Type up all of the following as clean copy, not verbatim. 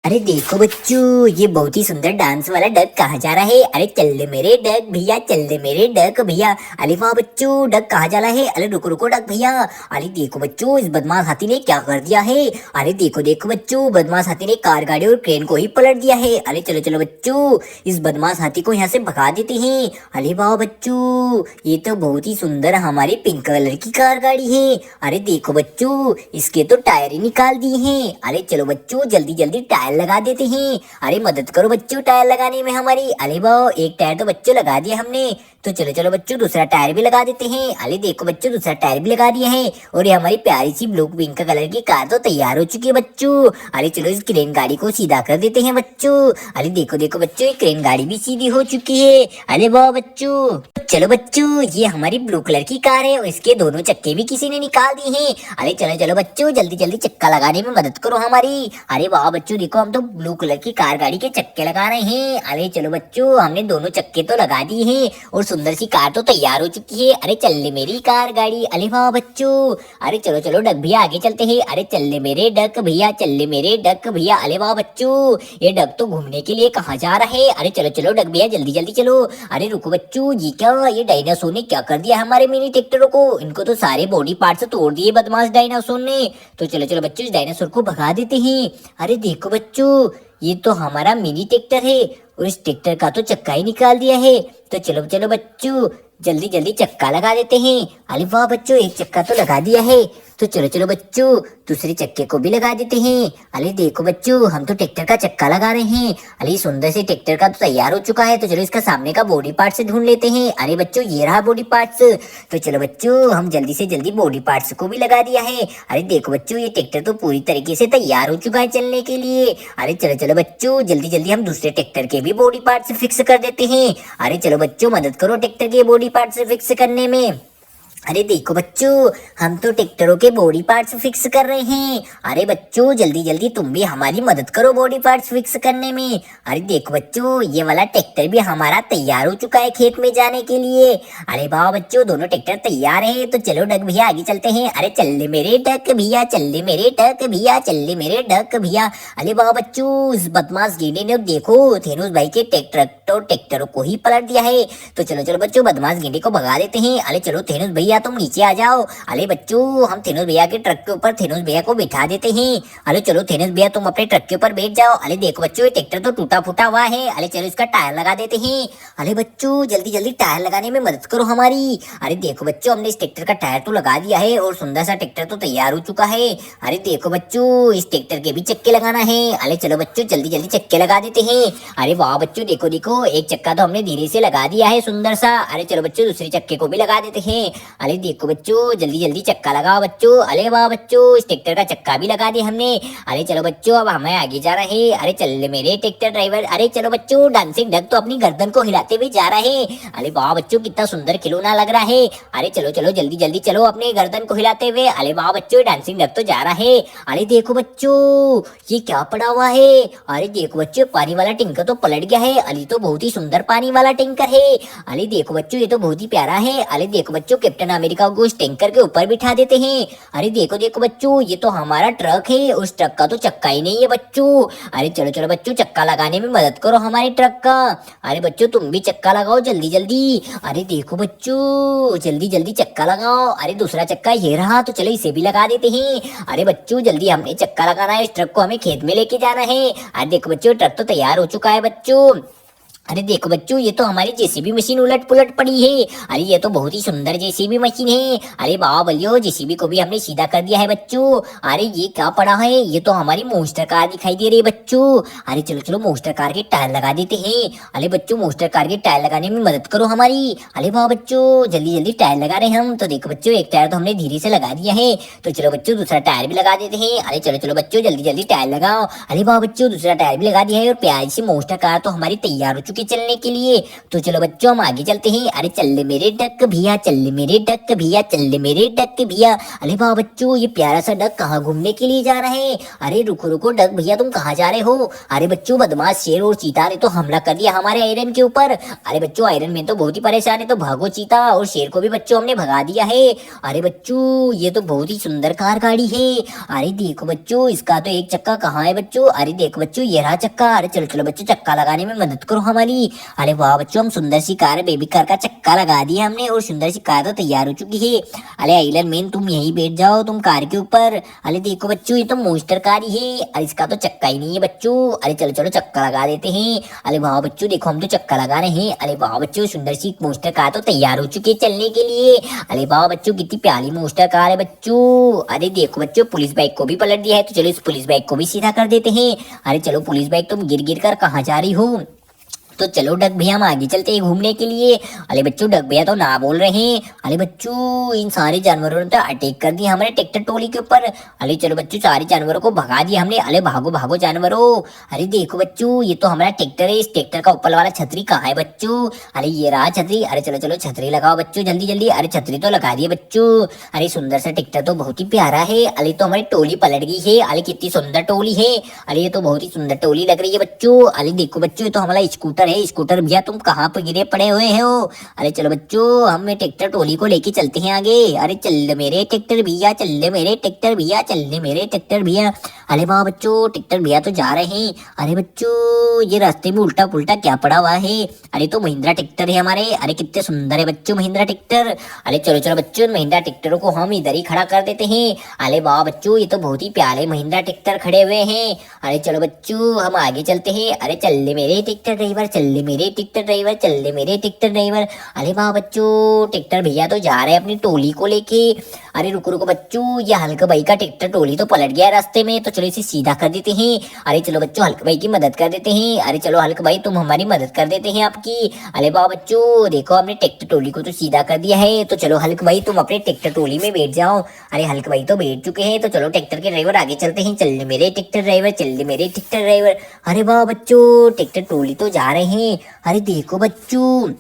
अरे देखो बच्चों, ये बहुत ही सुंदर डांस वाला डक कहाँ जा रहा है। अरे चल ले मेरे डक भैया, चल ले मेरे डक भैया। अरे वाह बच्चों, डक कहाँ जा रहा है। अरे रुको रुको डक भैया। अरे देखो बच्चों, इस बदमाश हाथी ने क्या कर दिया है। अरे देखो देखो बच्चों, बदमाश हाथी ने कार गाड़ी और क्रेन को ही पलट दिया है। अरे चलो चलो बच्चों, इस बदमाश हाथी को यहाँ से भगा देते हैं। अरे वाह बच्चों, ये तो बहुत ही सुंदर हमारी पिंक कलर की कार गाड़ी है। अरे देखो बच्चों, इसके तो टायर ही निकाल दिए हैं। अरे चलो बच्चों, जल्दी जल्दी टायर लगा देते हैं। अरे मदद करो बच्चों टायर लगाने में हमारी। अरे वाह, एक टायर तो बच्चों लगा दिया हमने, तो चलो चलो बच्चों दूसरा टायर भी लगा देते हैं। अरे देखो बच्चों, दूसरा टायर भी लगा दिया है और ये हमारी प्यारी सी ब्लू पिंक कलर की कार तो तैयार हो चुकी है बच्चों। अरे चलो इस क्रेन गाड़ी को सीधा कर देते हैं बच्चों। अरे देखो देखो बच्चों, ये क्रेन गाड़ी भी सीधी हो चुकी है। अरे वाह बच्चों, चलो बच्चों, ये हमारी ब्लू कलर की कार है और इसके दोनों चक्के भी किसी ने निकाल दिए हैं। अरे चलो चलो बच्चों, जल्दी जल्दी चक्का लगाने में मदद करो हमारी। अरे वाह बच्चों, देखो हम तो ब्लू कलर की कार गाड़ी के चक्के लगा रहे हैं। अरे चलो बच्चों, हमने दोनों चक्के तो लगा दिए हैं और सुंदर सी कार तो तैयार हो चुकी है। अरे चल ले मेरी कार गाड़ी। अरे वाह बच्चों, अरे चलो चलो डक भैया आगे चलते हैं। अरे चल ले मेरे डक भैया, चल ले मेरे डक भैया। अरे वाह बच्चों, ये डक तो घूमने के लिए कहाँ जा रहा है। अरे चलो चलो डक भैया, जल्दी जल्दी चलो। अरे रुको बच्चों, ये क्या, ये डायनासोर ने क्या कर दिया हमारे मिनी ट्रैक्टरों को। इनको तो सारे बॉडी पार्ट्स तोड़ दिए बदमाश डायनासोर ने। तो चलो चलो बच्चों, इस डायनासोर को भगा देते हैं। अरे देखो बच्चों, ये तो हमारा मिनी ट्रैक्टर है और इस ट्रैक्टर का तो चक्का ही निकाल दिया है। तो चलो चलो बच्चों, जल्दी जल्दी चक्का लगा देते हैं। अरे वाह बच्चों, एक चक्का तो लगा दिया है, तो चलो चलो बच्चों दूसरे चक्के को भी लगा देते हैं। अरे देखो बच्चों, हम तो ट्रैक्टर का चक्का लगा रहे हैं। अरे सुंदर से ट्रैक्टर का तो तैयार हो चुका है, तो चलो इसका सामने का बॉडी पार्ट से ढूंढ लेते हैं। अरे बच्चों, ये रहा बॉडी पार्ट्स। तो चलो बच्चों, हम जल्दी से जल्दी बॉडी पार्ट्स को भी लगा दिया है। अरे देखो बच्चों, ये ट्रैक्टर तो पूरी तरीके से तैयार हो चुका है चलने के लिए। अरे चलो चलो बच्चों, जल्दी जल्दी हम दूसरे ट्रैक्टर के भी बॉडी पार्ट्स फिक्स कर देते हैं। अरे चलो बच्चों, मदद करो ट्रैक्टर के बॉडी पार्ट्स फिक्स करने में। अरे देखो बच्चों, हम तो ट्रैक्टरों के बॉडी पार्ट्स फिक्स कर रहे हैं। अरे बच्चों, जल्दी जल्दी तुम भी हमारी मदद करो बॉडी पार्ट्स फिक्स करने में। अरे देखो बच्चों, ये वाला ट्रैक्टर भी हमारा तैयार हो चुका है खेत में जाने के लिए। अरे वाह बच्चों, दोनों ट्रैक्टर तैयार है, तो चलो डक भैया आगे चलते हैं। अरे चल ले मेरे डक भैया, चल ले मेरे डक भैया, चल ले मेरे डक भैया। अरे वाह बच्चों, इस बदमाश गेंडे ने देखो थेनोस भाई के ट्रैक्टरों को ही पलट दिया है। तो चलो चलो बच्चों, बदमाश गेंडे को भगा देते हैं। अरे चलो थेनोस भैया तुम नीचे आ जाओ। अरे बच्चों, हम थेनोस भैया के ट्रक के ऊपर थेनोस भैया को बिठा देते हैं। अरे चलो थेनोस भैया तुम अपने ट्रक के ऊपर बैठ जाओ। अरे देखो बच्चों, ये ट्रैक्टर तो टूटा फूटा हुआ है। अरे चलो इसका टायर लगा देते हैं। अरे बच्चों, जल्दी जल्दी टायर लगाने में मदद करो हमारी। अरे देखो बच्चों, हमने इस ट्रैक्टर का टायर तो लगा दिया है और सुंदर सा ट्रैक्टर तो तैयार हो चुका है। अरे देखो बच्चों, इस ट्रैक्टर के भी चक्के लगाना है। अरे चलो बच्चों, जल्दी जल्दी चक्के लगा देते हैं। अरे वाह बच्चों, देखो देखो, एक चक्का तो हमने धीरे से लगा दिया है सुंदर सा। अरे चलो बच्चों, दूसरे चक्के को भी लगा देते हैं। अरे देखो बच्चों, जल्दी जल्दी चक्का लगाओ बच्चों। अरे वाह बच्चों, इस ट्रैक्टर का चक्का भी लगा दिया हमने। अरे चलो बच्चों, अब हमें आगे जा रहे हैं। अरे चल मेरे ट्रैक्टर ड्राइवर। अरे चलो बच्चों, डांसिंग डक तो अपनी गर्दन को हिलाते हुए जा रहे हैं। अरे वाह बच्चों, कितना सुंदर खिलौना लग रहा है। अरे चलो चलो, जल्दी जल्दी चलो अपने गर्दन को हिलाते हुए। अरे वाह बच्चों, डांसिंग डक तो जा रहा है। अरे देखो बच्चों, ये क्या पड़ा हुआ है। अरे देखो बच्चों, पानी वाला टैंकर तो पलट गया है। अरे तो बहुत ही सुंदर पानी वाला टैंकर है। अरे देखो बच्चों, ये तो बहुत ही प्यारा है। अरे देखो बच्चों, कैप्टन अमेरिका को इस टैंकर के ऊपर बिठा देते हैं। अरे देखो देखो बच्चों, ये तो हमारा ट्रक है, उस ट्रक का तो चक्का ही नहीं है बच्चों। अरे चलो चलो बच्चों, चक्का लगाने में मदद करो हमारे ट्रक का। अरे बच्चों, तुम भी चक्का लगाओ जल्दी जल्दी। अरे देखो बच्चों, जल्दी जल्दी चक्का लगाओ। अरे दूसरा चक्का ये रहा, तो चलो इसे भी लगा देते हैं। अरे बच्चों, जल्दी हमने चक्का लगाना है, इस ट्रक को हमें खेत में लेके जाना है। अरे देखो बच्चों, ट्रक तो तैयार हो चुका है बच्चों। अरे देखो बच्चों, ये तो हमारी जेसीबी मशीन उलट पुलट पड़ी है। अरे ये तो बहुत ही सुंदर जेसीबी मशीन है। अरे वाह बलियो, जेसीबी को भी हमने सीधा कर दिया है बच्चों। अरे ये क्या पड़ा है, ये तो हमारी मोस्टर कार दिखाई दे रही है बच्चों। अरे चलो चलो, मोस्टर कार के टायर लगा देते हैं। अरे बच्चों, मोस्टर कार के टायर लगाने में मदद करो हमारी। अरे वाह बच्चों, जल्दी जल्दी टायर लगा रहे हैं हम। तो देखो बच्चों, एक टायर तो हमने धीरे से लगा दिया है, तो चलो बच्चों दूसरा टायर भी लगा देते हैं। अरे चलो चलो बच्चों, जल्दी जल्दी टायर लगाओ। अरे वाह बच्चों, दूसरा टायर भी लगा दिया है और प्यारी सी मोस्टर कार तो हमारी तैयार हो चुकी चुके चलने के लिए। तो चलो बच्चों हम आगे चलते हैं। अरे चल ले मेरे डक भैया, चल ले मेरे डक भैया, चल ले मेरे डक भैया। अरे वाह बच्चों, ये प्यारा सा डक कहाँ घूमने के लिए जा रहे हैं? अरे रुको रुको डक भैया, तुम कहाँ जा रहे हो? अरे बच्चों, बदमाश शेर और चीता ने तो हमला कर दिया हमारे आयरन के ऊपर। अरे बच्चों, आयरन मैन तो बहुत ही परेशान है, तो भागो चीता, और शेर को भी बच्चों हमने भगा दिया है। अरे बच्चों, ये तो बहुत ही सुंदर कार गाड़ी है। अरे देखो बच्चों, इसका तो एक चक्का कहाँ है बच्चों? अरे देखो बच्चों, ये रहा चक्का। अरे चलो चलो बच्चों, चक्का लगाने में मदद करो हमारी। अरे वाह बच्चों, हम सुंदर सी कार, बेबी कार का चक्का लगा दिया हमने, और सुंदर सी कार तो तैयार हो चुकी है। अरे आयरन मैन, तुम यहीं बैठ जाओ, तुम कार के ऊपर। अरे देखो बच्चों, ये तो मोस्टर कार ही है। अरे इसका तो चक्का ही नहीं है बच्चों। अरे चलो चलो चक्का लगा देते हैं। अरे वाह बच्चों, देखो हम तो चक्का लगा रहे हैं। अरे वाह बच्चों, सुंदर सी मोस्टर कार तो तैयार हो चुकी है चलने के लिए। अरे वाह बच्चों, कितनी प्यारी मोस्टर कार है बच्चों। अरे देखो बच्चों, पुलिस बाइक को भी पलट दिया है, तो चलो इस पुलिस बाइक को भी सीधा कर देते हैं। अरे चलो पुलिस बाइक, तुम गिर गिर कर कहाँ जा रही हो? तो चलो डक भैया, हम आगे चलते हैं घूमने के लिए। अरे बच्चों, डक भैया तो ना बोल रहे हैं। अरे बच्चों, इन सारे जानवरों ने तो अटैक कर दिया हमारे ट्रैक्टर ट्रॉली के ऊपर। अरे चलो बच्चों, सारे जानवरों को भगा दिया हमने। अरे भागो भागो जानवरों। अरे देखो बच्चों, ये तो हमारा ट्रैक्टर है, इस ट्रैक्टर का ऊपर वाला छतरी कहाँ है बच्चों? अरे ये रहा छतरी। अरे चलो चलो छतरी लगाओ बच्चों, जल्दी जल्दी। अरे छतरी तो लगा दिए बच्चों। अरे सुंदर सा ट्रैक्टर तो बहुत ही प्यारा है। अरे तो हमारी टोली पलट गई है। अरे कितनी सुंदर टोली है। अरे ये तो बहुत ही सुंदर टोली लग रही है बच्चों। अरे देखो बच्चों, ये तो हमारा स्कूटर है। स्कूटर भैया, तुम कहाँ पर गिरे पड़े हुए हो? अरे चलो बच्चों, हम ट्रैक्टर टोली को लेके चलते हैं आगे। अरे चल मेरे ट्रैक्टर भैया, चल मेरे ट्रैक्टर भैया, चल मेरे ट्रैक्टर भैया। अरे वाह बच्चों, ट्रैक्टर भैया तो जा रहे हैं। अरे बच्चों, ये रास्ते में उल्टा पुल्टा क्या पड़ा हुआ है? अरे तो महिंद्रा ट्रैक्टर है हमारे। अरे कितने सुंदर है बच्चों महिंद्रा ट्रैक्टर। अरे चलो चलो बच्चों, महिंद्रा ट्रैक्टरों को हम इधर ही खड़ा कर देते हैं। अरे वाह बच्चों, ये तो बहुत ही प्यारे महिंद्रा ट्रैक्टर खड़े हुए हैं। अरे चलो बच्चों, हम आगे चलते हैं। अरे चल मेरे ट्रैक्टर ड्राइवर, चल मेरे ट्रैक्टर ड्राइवर, चल ले मेरे ट्रैक्टर ड्राइवर। अरे वाह बच्चों, ट्रैक्टर भैया तो जा रहे हैं अपनी टोली को लेके। अरे रुको रुको बच्चों, ये हल्क भाई का ट्रैक्टर टोली तो पलट गया रास्ते में, तो चलो इसे सीधा कर देते हैं। अरे चलो बच्चों, हल्क भाई की मदद कर देते हैं। अरे चलो हल्क भाई, तुम हमारी मदद कर देते हैं आपकी। अरे वाह बच्चों, देखो हमने ट्रैक्टर टोली को तो सीधा कर दिया है। तो चलो हल्क भाई, तुम अपने ट्रैक्टर टोली में बैठ जाओ। अरे हल्क भाई तो बैठ चुके हैं, तो चलो ट्रैक्टर के ड्राइवर आगे चलते हैं। चल मेरे ट्रैक्टर ड्राइवर, चल मेरे ट्रैक्टर ड्राइवर। अरे वाह बच्चों, ट्रैक्टर टोली तो जा रहे हैं। अरे देखो बच्चों,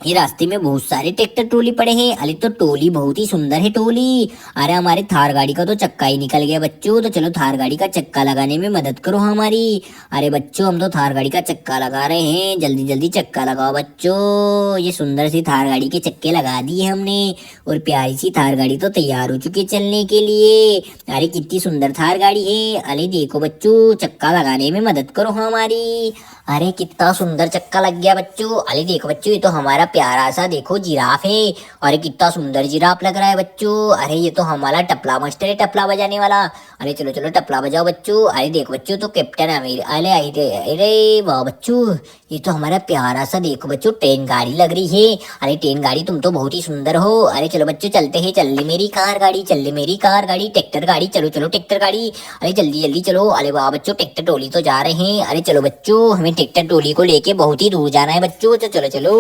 ये रास्ते में बहुत सारे ट्रैक्टर टोली पड़े हैं। अरे तो टोली बहुत ही सुंदर है टोली। अरे हमारे थार गाड़ी का तो चक्का ही निकल गया बच्चों, तो चलो थार गाड़ी का चक्का लगाने में मदद करो हमारी। अरे बच्चों, हम तो थार गाड़ी का चक्का लगा रहे हैं, जल्दी जल्दी चक्का लगाओ बच्चों। ये सुंदर सी थार गाड़ी के चक्के लगा दिए हमने, और प्यारी सी थार गाड़ी तो तैयार हो चुकी है चलने के लिए। अरे कितनी सुंदर थार गाड़ी है। अरे देखो बच्चों, चक्का लगाने में मदद करो हमारी। अरे कितना सुंदर चक्का लग गया बच्चों। अरे देखो बच्चों, ये तो हमारा प्यारा सा देखो जिराफ है। अरे कितना सुंदर जिराफ लग रहा है बच्चों। अरे ये तो हमारा टपला मास्टर है, टपला बजाने वाला। अरे चलो चलो टपला बजाओ बच्चों। अरे देखो बच्चों, तो कैप्टन अमीर। अरे अरे अरे वाह बच्चों, ये तो हमारा प्यारा सा देखो बच्चों ट्रेन गाड़ी लग रही है। अरे ट्रेन गाड़ी, तुम तो बहुत ही सुंदर हो। अरे चलो बच्चों, चलते हैं। चल मेरी कार गाड़ी, चल मेरी कार गाड़ी, ट्रैक्टर गाड़ी, चलो चलो ट्रैक्टर गाड़ी। अरे जल्दी जल्दी चलो। अरे वाह बच्चों, ट्रैक्टर टोली तो जा रहे हैं। अरे चलो बच्चों, हमें ट्रैक्टर टोली को लेके बहुत ही दूर जाना है बच्चों, तो चलो चलो।